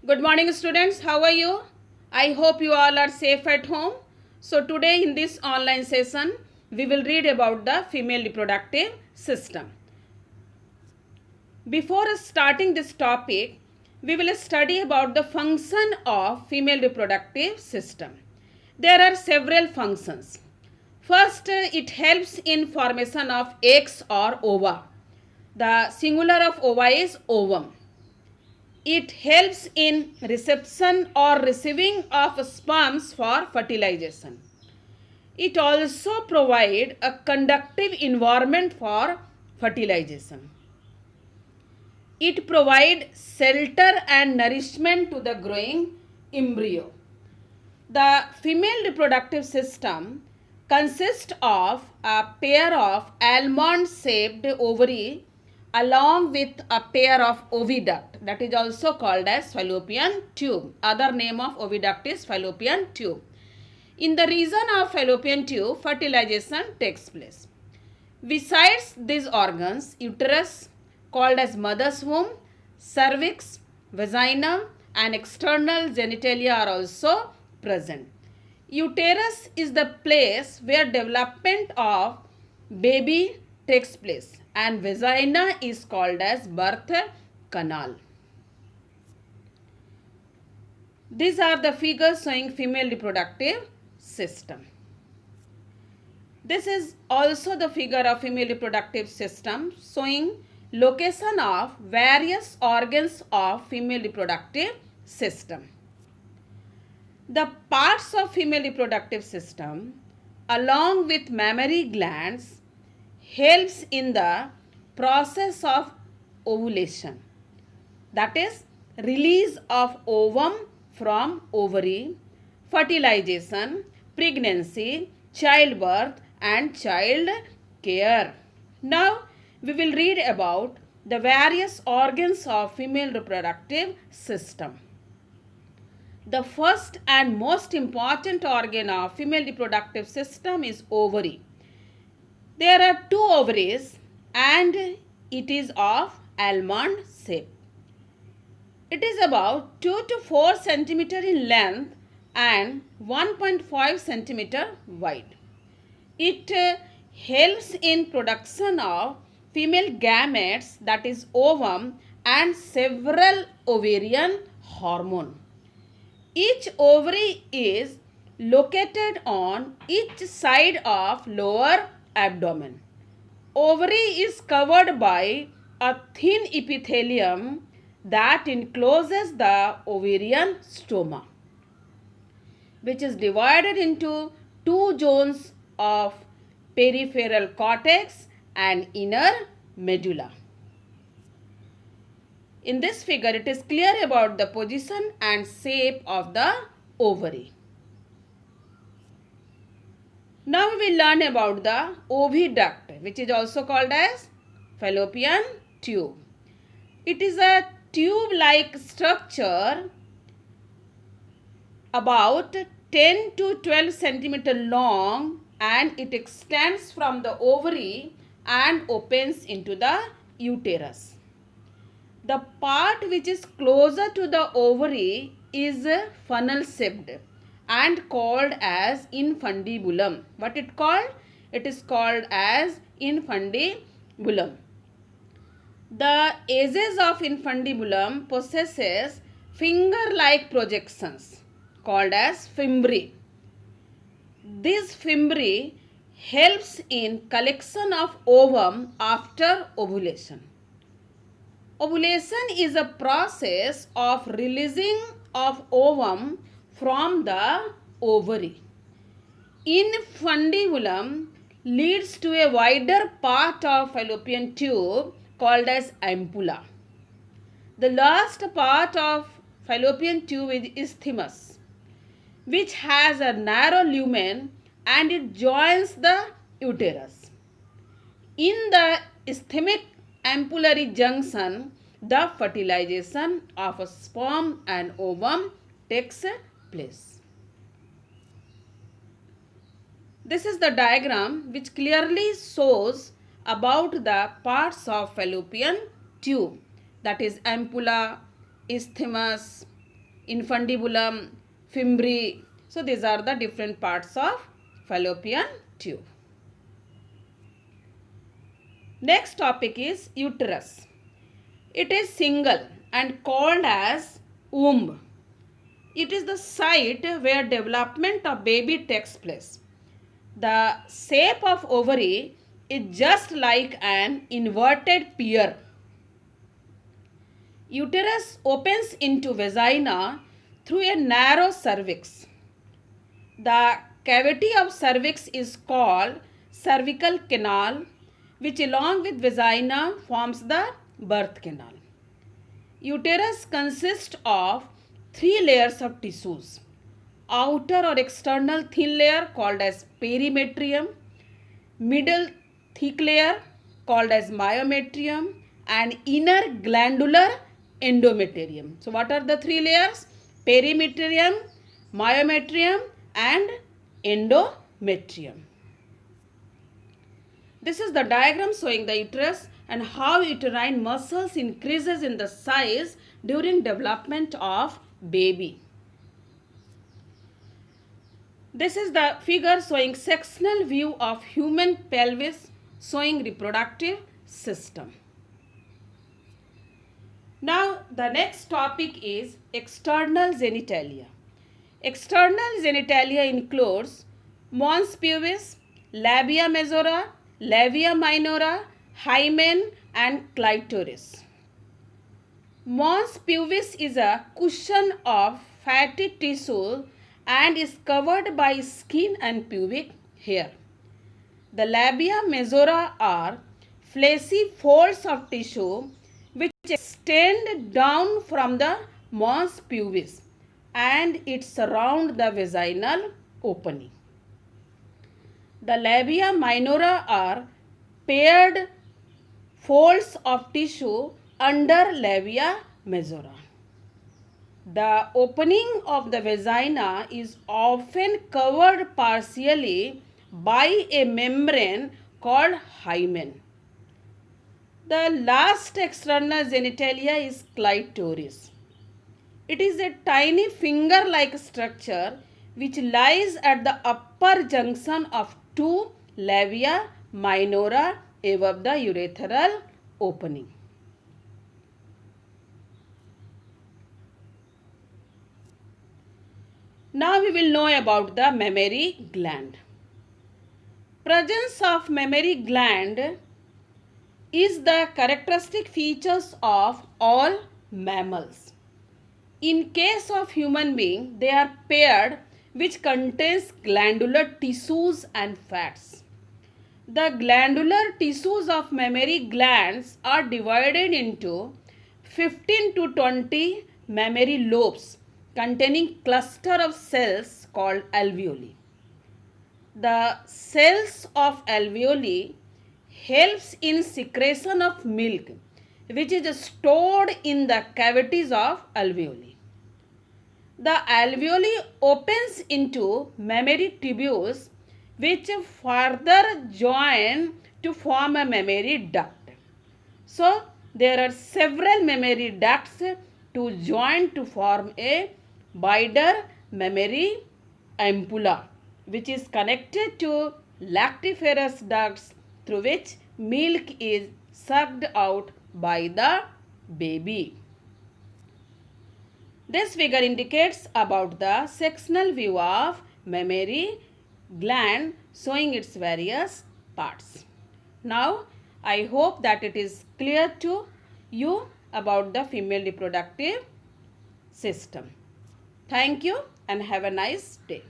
Good morning, students. How are you? I hope you all are safe at home. So today in this online session, we will read about the female reproductive system. Before starting this topic, we will study about the function of female reproductive system. There are several functions. First, it helps in formation of eggs or ova. The singular of ova is ovum. It helps in reception or receiving of sperms for fertilization. It also provides a conductive environment for fertilization. It provides shelter and nourishment to the growing embryo. The female reproductive system consists of a pair of almond-shaped ovary along with a pair of oviduct, that is also called as fallopian tube. Other name of oviduct is fallopian tube. In the region of fallopian tube, fertilization takes place. Besides these organs, uterus called as mother's womb, cervix, vagina and external genitalia are also present. Uterus is the place where development of baby takes place and vagina is called as birth canal. These are the figures showing female reproductive system. This is also the figure of female reproductive system showing location of various organs of female reproductive system. The parts of female reproductive system along with mammary glands helps in the process of ovulation, that is release of ovum from ovary, fertilization, pregnancy, childbirth and child care. Now we will read about the various organs of female reproductive system. The first and most important organ of female reproductive system is ovary. There are two ovaries and it is of almond shape. It is about 2 to 4 centimeter in length and 1.5 centimeter wide. It helps in production of female gametes, that is ovum, and several ovarian hormone. Each ovary is located on each side of lower abdomen. Ovary is covered by a thin epithelium that encloses the ovarian stoma, which is divided into two zones of peripheral cortex and inner medulla. In this figure, it is clear about the position and shape of the ovary. Now we will learn about the oviduct, which is also called as fallopian tube. It is a tube-like structure about 10 to 12 centimeter long and it extends from the ovary and opens into the uterus. The part which is closer to the ovary is funnel shaped and called as infundibulum. What it called? It is called as infundibulum. The edges of infundibulum possesses finger-like projections called as fimbriae. This fimbriae helps in collection of ovum after ovulation. Ovulation is a process of releasing of ovum from the ovary. Infundibulum leads to a wider part of fallopian tube called as ampulla. The last part of fallopian tube is isthmus, which has a narrow lumen and it joins the uterus. In the isthmic ampullary junction, the fertilization of a sperm and ovum takes place. This is the diagram which clearly shows about the parts of fallopian tube, that is ampulla, isthmus, infundibulum, fimbriae. So these are the different parts of fallopian tube. Next topic is uterus. It is single and called as womb. It is the site where development of baby takes place. The shape of ovary is just like an inverted pear. Uterus opens into vagina through a narrow cervix. The cavity of cervix is called cervical canal, which along with vagina forms the birth canal. Uterus consists of 3 layers of tissues. Outer or external thin layer called as perimetrium, middle thick layer called as myometrium, and inner glandular endometrium. So what are the 3 layers? Perimetrium, myometrium and endometrium. This is the diagram showing the uterus and how uterine muscles increases in the size during development of baby. This is the figure showing sectional view of human pelvis showing reproductive system. Now the next topic is external genitalia. External genitalia includes mons pubis, labia majora, labia minora, hymen and clitoris. Mons pubis is a cushion of fatty tissue and is covered by skin and pubic hair. The labia majora are fleshy folds of tissue which extend down from the mons pubis and it surround the vaginal opening. The labia minora are paired folds of tissue under labia majora. The opening of the vagina is often covered partially by a membrane called hymen. The last external genitalia is clitoris. It is a tiny finger-like structure which lies at the upper junction of 2 labia minora above the urethral opening. Now we will know about the mammary gland. Presence of mammary gland is the characteristic features of all mammals. In case of human being, they are paired which contains glandular tissues and fats. The glandular tissues of mammary glands are divided into 15 to 20 mammary lobes containing cluster of cells called alveoli. The cells of alveoli helps in secretion of milk which is stored in the cavities of alveoli. The alveoli opens into mammary tubules which further join to form a mammary duct. So there are several mammary ducts to join to form a wider mammary ampulla which is connected to lactiferous ducts through which milk is sucked out by the baby. This figure indicates about the sectional view of mammary gland showing its various parts. Now I hope that it is clear to you about the female reproductive system. Thank you and have a nice day.